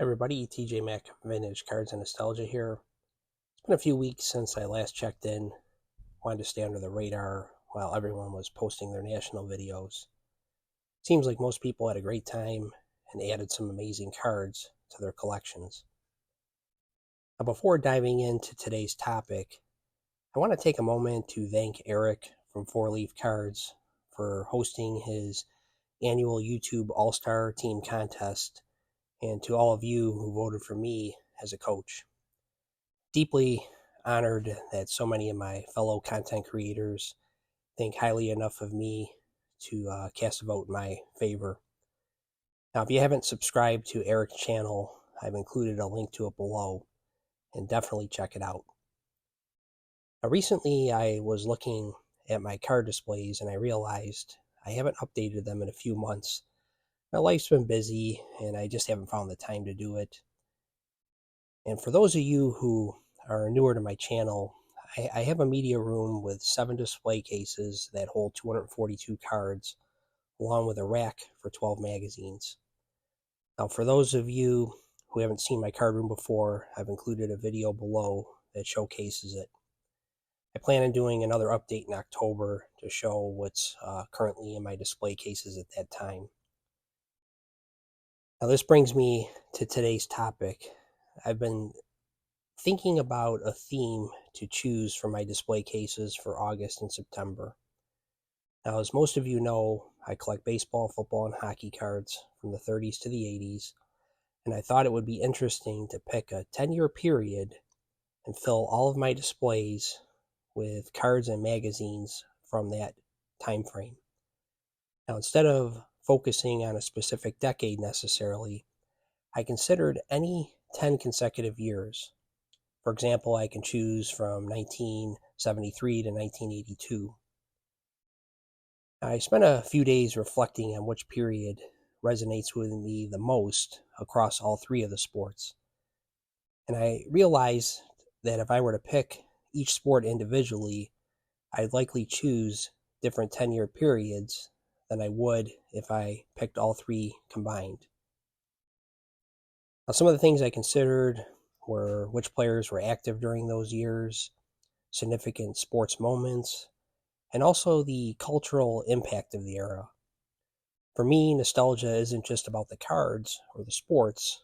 Everybody, TJ Mac Vintage Cards and Nostalgia here. It's been a few weeks since I last checked in. Wanted to stay under the radar while everyone was posting their national videos. Seems like most people had a great time and added some amazing cards to their collections. Now, before diving into today's topic, I want to take a moment to thank Eric from Four Leaf Cards for hosting his annual YouTube All-Star Team contest, and to all of you who voted for me as a coach. Deeply honored that so many of my fellow content creators think highly enough of me to cast a vote in my favor. Now, if you haven't subscribed to Eric's channel, I've included a link to it below, and definitely check it out. Now, recently, I was looking at my card displays and I realized I haven't updated them in a few months. My life's been busy and I just haven't found the time to do it. And for those of you who are newer to my channel, I have a media room with 7 display cases that hold 242 cards, along with a rack for 12 magazines. Now, for those of you who haven't seen my card room before, I've included a video below that showcases it. I plan on doing another update in October to show what's currently in my display cases at that time. Now, this brings me to today's topic. I've been thinking about a theme to choose for my display cases for August and September. Now, as most of you know, I collect baseball, football, and hockey cards from the 30s to the 80s, and I thought it would be interesting to pick a 10-year period and fill all of my displays with cards and magazines from that time frame. Now, instead of focusing on a specific decade necessarily, I considered any 10 consecutive years. For example, I can choose from 1973 to 1982. I spent a few days reflecting on which period resonates with me the most across all three of the sports. And I realized that if I were to pick each sport individually, I'd likely choose different 10-year periods than I would if I picked all three combined. Now, some of the things I considered were which players were active during those years, significant sports moments, and also the cultural impact of the era. For me, nostalgia isn't just about the cards or the sports.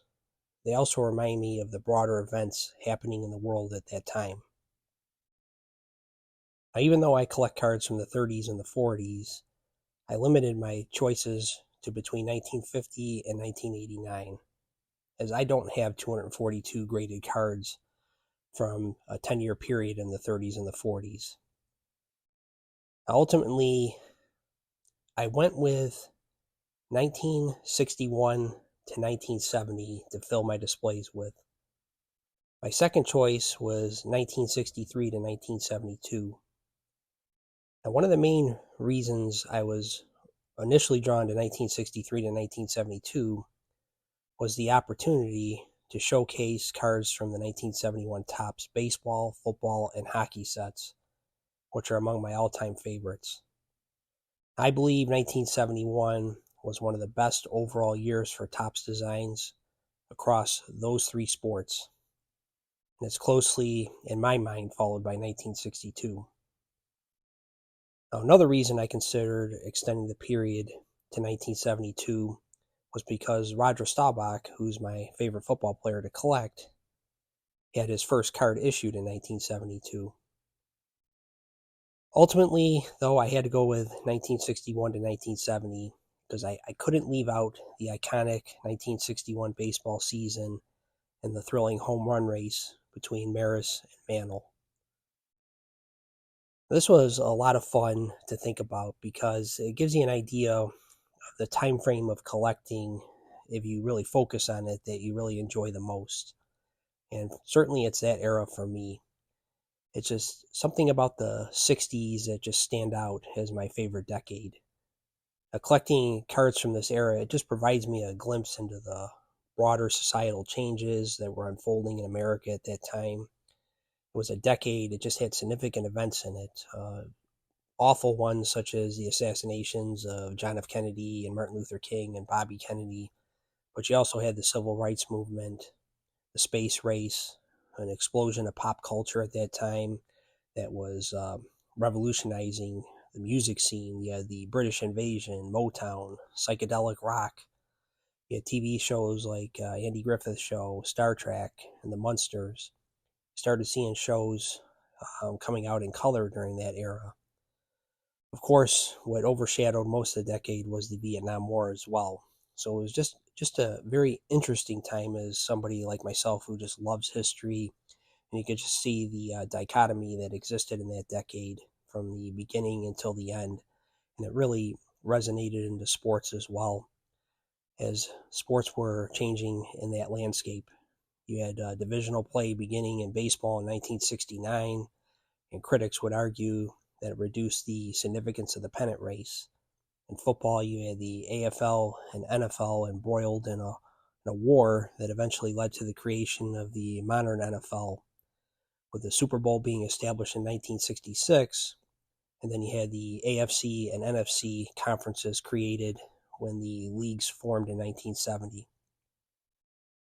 They also remind me of the broader events happening in the world at that time. Now, even though I collect cards from the 30s and the 40s, I limited my choices to between 1950 and 1989, as I don't have 242 graded cards from a 10-year period in the 30s and the 40s. Ultimately, I went with 1961 to 1970 to fill my displays with. My second choice was 1963 to 1972. Now, one of the main reasons I was initially drawn to 1963 to 1972 was the opportunity to showcase cards from the 1971 Topps baseball, football, and hockey sets, which are among my all-time favorites. I believe 1971 was one of the best overall years for Topps designs across those three sports, and it's closely, in my mind, followed by 1962. Now, another reason I considered extending the period to 1972 was because Roger Staubach, who's my favorite football player to collect, had his first card issued in 1972. Ultimately, though, I had to go with 1961 to 1970 because I couldn't leave out the iconic 1961 baseball season and the thrilling home run race between Maris and Mantle. This was a lot of fun to think about because it gives you an idea of the time frame of collecting, if you really focus on it, that you really enjoy the most. And certainly it's that era for me. It's just something about the 60s that just stand out as my favorite decade. Collecting cards from this era, it just provides me a glimpse into the broader societal changes that were unfolding in America at that time. It was a decade, it just had significant events in it. Awful ones such as the assassinations of John F. Kennedy and Martin Luther King and Bobby Kennedy, But you also had the civil rights movement, the space race, an explosion of pop culture at that time that was revolutionizing the music scene. You had the British invasion, Motown, psychedelic rock. You had TV shows like Andy Griffith's show, Star Trek, and the Munsters. You started seeing shows coming out in color during that era. Of course, what overshadowed most of the decade was the Vietnam War as well. So it was just a very interesting time as somebody like myself who just loves history, and you could just see the dichotomy that existed in that decade from the beginning until the end, and it really resonated into sports as well, as sports were changing in that landscape. You had divisional play beginning in baseball in 1969, and critics would argue that it reduced the significance of the pennant race. In football, you had the AFL and NFL embroiled in a war that eventually led to the creation of the modern NFL, with the Super Bowl being established in 1966, and then you had the AFC and NFC conferences created when the leagues formed in 1970.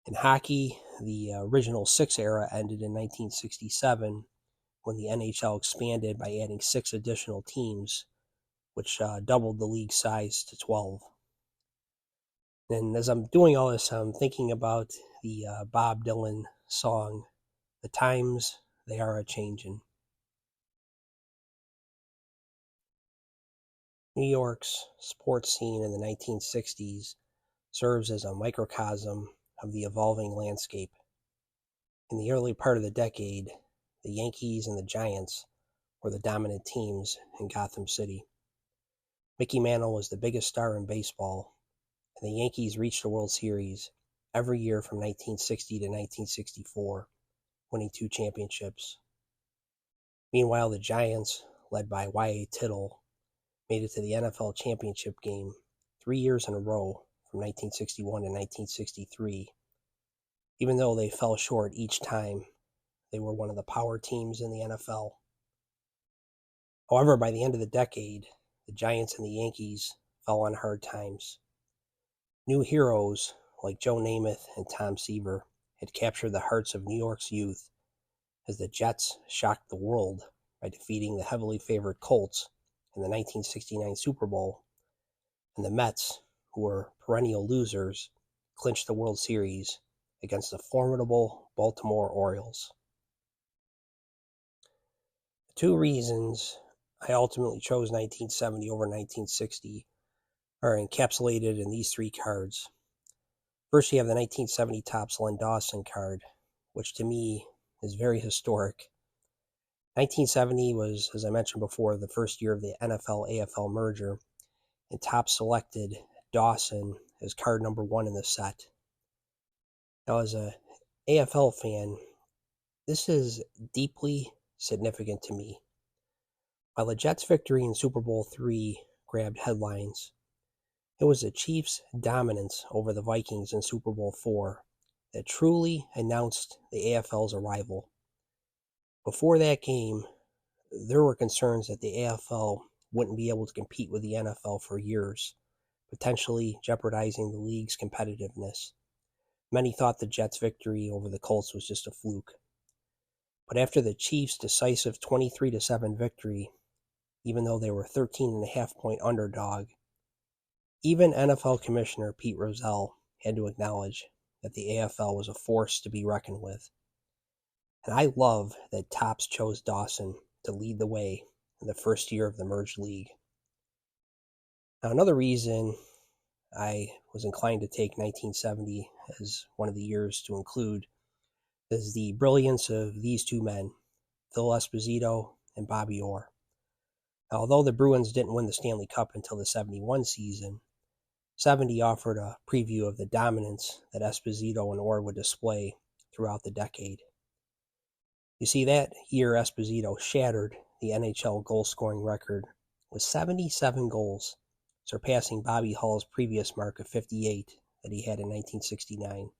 In hockey, the original six era ended in 1967 when the NHL expanded by adding 6 additional teams, which doubled the league size to 12. And as I'm doing all this, I'm thinking about the Bob Dylan song, "The Times They Are a-Changin'." New York's sports scene in the 1960s serves as a microcosm of the evolving landscape. In the early part of the decade, the Yankees and the Giants were the dominant teams in Gotham City. Mickey Mantle was the biggest star in baseball, and the Yankees reached the World Series every year from 1960 to 1964, winning 2 championships. Meanwhile, the Giants, led by Y.A. Tittle, made it to the NFL championship game 3 years in a row from 1961 to 1963. Even though they fell short each time, they were one of the power teams in the NFL. However, by the end of the decade, the Giants and the Yankees fell on hard times. New heroes like Joe Namath and Tom Seaver had captured the hearts of New York's youth as the Jets shocked the world by defeating the heavily favored Colts in the 1969 Super Bowl, and the Mets, who were perennial losers, clinched the World Series against the formidable Baltimore Orioles. The 2 reasons I ultimately chose 1970 over 1960 are encapsulated in these 3 cards. First, you have the 1970 Topps Len Dawson card, which to me is very historic. 1970 was, as I mentioned before, the first year of the NFL-AFL merger, and Topps selected Dawson as card number 1 in the set. Now, as an AFL fan, this is deeply significant to me. While the Jets' victory in Super Bowl III grabbed headlines, it was the Chiefs' dominance over the Vikings in Super Bowl IV that truly announced the AFL's arrival. Before that game, there were concerns that the AFL wouldn't be able to compete with the NFL for years, potentially jeopardizing the league's competitiveness. Many thought the Jets' victory over the Colts was just a fluke. But after the Chiefs' decisive 23-7 victory, even though they were 13.5-point underdog, even NFL Commissioner Pete Rozelle had to acknowledge that the AFL was a force to be reckoned with. And I love that Topps chose Dawson to lead the way in the first year of the merged league. Now, another reason I was inclined to take 1970 as one of the years to include is the brilliance of these 2 men, Phil Esposito and Bobby Orr. Now, although the Bruins didn't win the Stanley Cup until the 71 season, 70 offered a preview of the dominance that Esposito and Orr would display throughout the decade. You see, that year Esposito shattered the NHL goal-scoring record with 77 goals, surpassing Bobby Hull's previous mark of 58 that he had in 1969.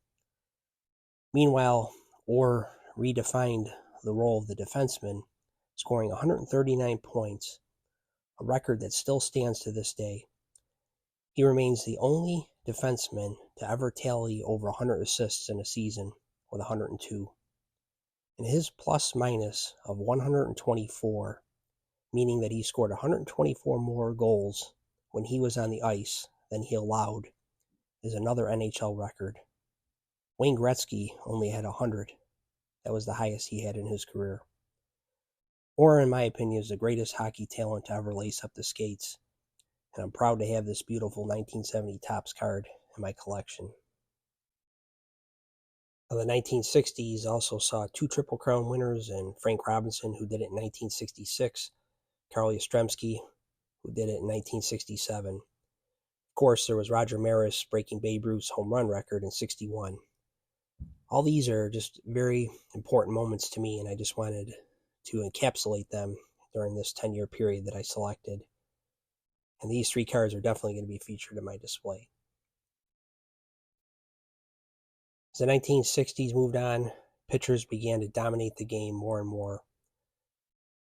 Meanwhile, Orr redefined the role of the defenseman, scoring 139 points, a record that still stands to this day. He remains the only defenseman to ever tally over 100 assists in a season with 102. And his plus minus of 124, meaning that he scored 124 more goals when he was on the ice than he allowed, is another NHL record. Wayne Gretzky only had 100. That was the highest he had in his career. Orr, in my opinion, is the greatest hockey talent to ever lace up the skates, and I'm proud to have this beautiful 1970 Topps card in my collection. Now, the 1960s also saw two Triple Crown winners in Frank Robinson, who did it in 1966, Carl Yastrzemski, who did it in 1967. Of course, there was Roger Maris breaking Babe Ruth's home run record in 61. All these are just very important moments to me, and I just wanted to encapsulate them during this 10-year period that I selected. And these three cards are definitely going to be featured in my display. As the 1960s moved on, pitchers began to dominate the game more and more.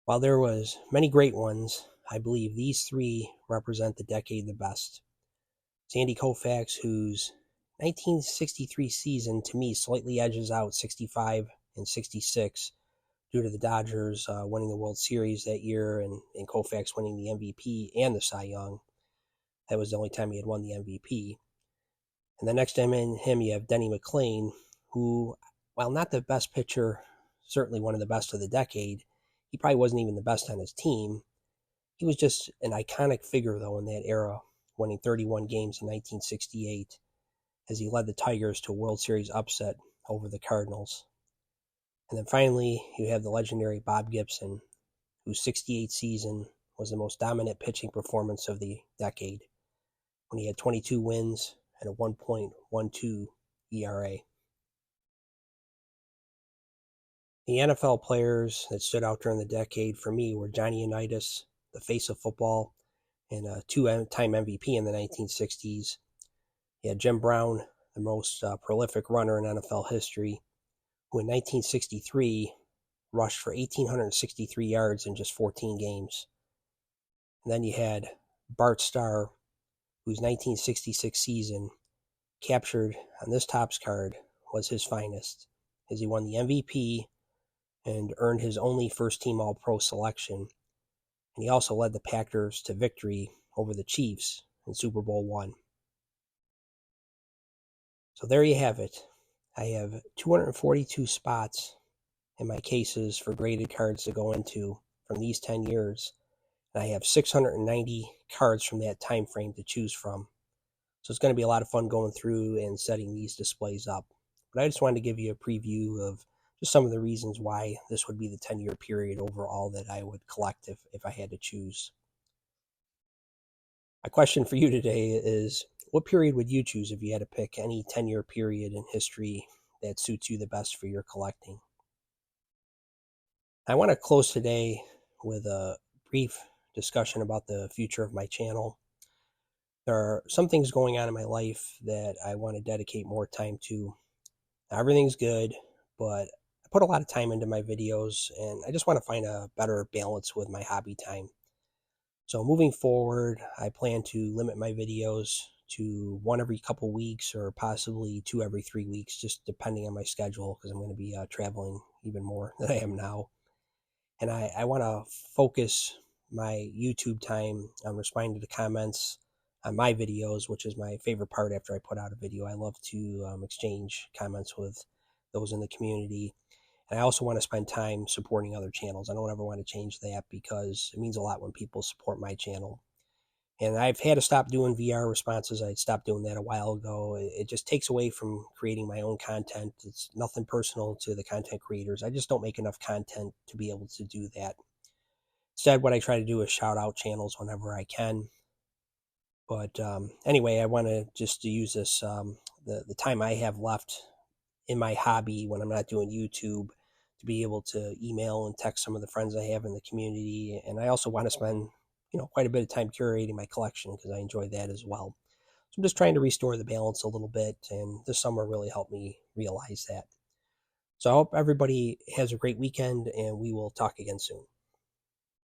While there was many great ones, I believe these three represent the decade the best. Sandy Koufax, whose 1963 season to me slightly edges out 65 and 66 due to the Dodgers winning the World Series that year and Koufax winning the MVP and the Cy Young. That was the only time he had won the MVP. And the next time in him, you have Denny McLain, who, while not the best pitcher, certainly one of the best of the decade, he probably wasn't even the best on his team. He was just an iconic figure, though, in that era, winning 31 games in 1968 as he led the Tigers to a World Series upset over the Cardinals. And then finally, you have the legendary Bob Gibson, whose 68 season was the most dominant pitching performance of the decade, when he had 22 wins and a 1.12 ERA. The NFL players that stood out during the decade for me were Johnny Unitas, the face of football, and a two-time MVP in the 1960s. You had Jim Brown, the most prolific runner in NFL history, who in 1963 rushed for 1,863 yards in just 14 games. And then you had Bart Starr, whose 1966 season, captured on this Topps card, was his finest, as he won the MVP and earned his only first-team All-Pro selection. And he also led the Packers to victory over the Chiefs in Super Bowl I. So there you have it. I have 242 spots in my cases for graded cards to go into from these 10 years. And I have 690 cards from that time frame to choose from. So it's going to be a lot of fun going through and setting these displays up. But I just wanted to give you a preview of just some of the reasons why this would be the 10-year period overall that I would collect if I had to choose. My question for you today is, what period would you choose if you had to pick any 10-year period in history that suits you the best for your collecting? I want to close today with a brief discussion about the future of my channel. There are some things going on in my life that I want to dedicate more time to. Now, everything's good, but I put a lot of time into my videos, and I just want to find a better balance with my hobby time. So moving forward, I plan to limit my videos to one every couple weeks or possibly two every 3 weeks, just depending on my schedule, because I'm going to be traveling even more than I am now. And I want to focus my YouTube time on responding to comments on my videos, which is my favorite part after I put out a video. I love to exchange comments with those in the community. And I also want to spend time supporting other channels. I don't ever want to change that because it means a lot when people support my channel. And I've had to stop doing VR responses. I stopped doing that a while ago. It just takes away from creating my own content. It's nothing personal to the content creators. I just don't make enough content to be able to do that. Instead, what I try to do is shout out channels whenever I can. But anyway, I want to just use this, the time I have left in my hobby when I'm not doing YouTube, to be able to email and text some of the friends I have in the community. And I also want to spend, quite a bit of time curating my collection because I enjoy that as well. So I'm just trying to restore the balance a little bit, and this summer really helped me realize that. So I hope everybody has a great weekend, and we will talk again soon.